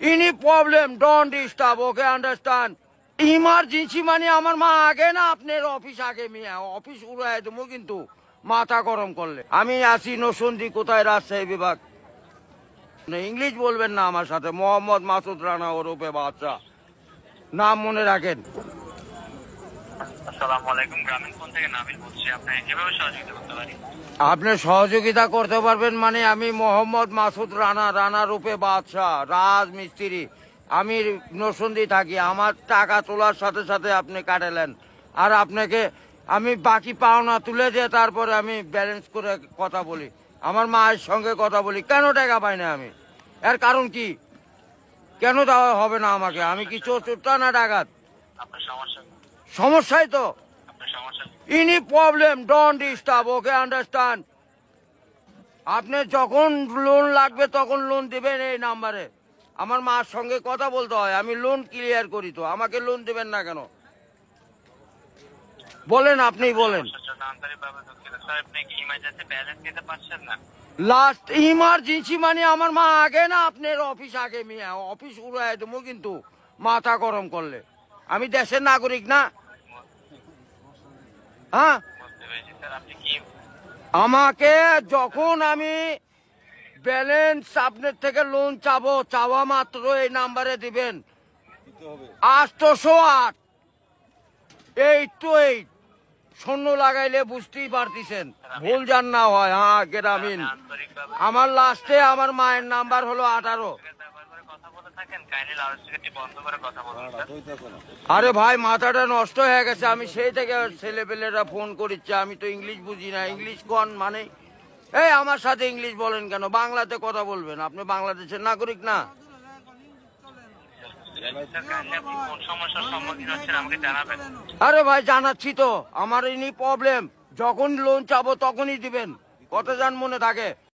Any problem, don't disturb, okay, understand? Emergency মানে আমার মা আগে না আপনার অফিস আগে মিয়া অফিস উড়াই দেবো কিন্তু মাথা গরম করলে আমি আসি নসন্দি কোথায় রাজশাহী বিভাগ ইংলিশ বলবেন না আমার সাথে মোহাম্মদ মাসুদ রানা ওরফে বাদশা নাম মনে রাখেন। আসসালামু আলাইকুম, গ্রামীণ ফোন থেকে নাবিল বলছি। আপনি কিভাবে সহযোগিতা করতে পারি? আপনি সহযোগিতা করতে পারবেন মানে আমি মোহাম্মদ মাসুদ রানা রূপে বাদশাহ রাজমিস্ত্রি, আমি নরসিংদী থাকি। আমার টাকা তোলার সাথে সাথে আপনি কাটালেন আর আপনাকে আমি বাকি পাওনা তুলে দিয়ে তারপরে আমি ব্যালেন্স করে কথা বলি, আমার মায়ের সঙ্গে কথা বলি। কেন টাকা পাই না আমি? এর কারণ কি? কেন দেওয়া হবে না আমাকে? আমি কি চোরটা না ডাকাত? আপনার সমস্যা? সমস্যাই তো। আপনার সমস্যা? Any problem, don't disturb, okay, understand? আপনি যখন লোন লাগবে তখন লোন দিবেন এই নাম্বারে। আমার মার সঙ্গে কথা বলতে হয়, আমি লোন ক্লিয়ার করি। তো আমাকে লোন দিবেন না কেন বলেন? আপনি বলেন। আন্তরিকভাবে দুঃখিত স্যার, আপনি কি ইমার্জেন্সি ব্যালেন্স দিতে পারছেন না? লাস্ট ইমার্জেন্সি মানে আমার মা আগে না আপনার অফিস আগে মিয়া অফিস উড়াই দেবো কিন্তু মাথা গরম করলে। আমি দেশের নাগরিক না? হ্যাঁ, বুঝতে পেরেছি স্যার। আপনি কি আমাকে যখন আমি ব্যালেন্স আপনার থেকে লোন চাবো, চাওয়া মাত্র এই নাম্বারে দিবেন 808 শূন্য লাগাইলে বুঝতেই পারতেছেন, ভুল যান না হয়। হ্যাঁ, গ্রামীণ। আন্তরিকভাবে আমার লাস্টে আমার মায়ের নাম্বার হলো 18। ব্যবহার করে কথা বলে থাকেন, কাইন্ডলি লাউডস্পিকারটি বন্ধ করে কথা বলুন স্যার। আরে ভাই, মাথাটা নষ্ট হয়ে গেছে। আমি সেই থেকে ছেলেপেলেরা ফোন করিচ্ছে, আমি তো ইংলিশ বুঝি না। ইংলিশ কোন মানে? এই আমার সাথে ইংলিশ বলেন কেন? বাংলাতে কথা বলবেন। আপনি বাংলাদেশের নাগরিক না? স্যার, কাইন্ডলি আপনি কোন সমস্যার সম্মুখীন হচ্ছেন আমাকে জানাবেন। আরে ভাই, জানাচ্ছি তো। আমার এনি প্রবলেম, যখন লোন চাবো তখনই দিবেন। কত যান মনে থাকে?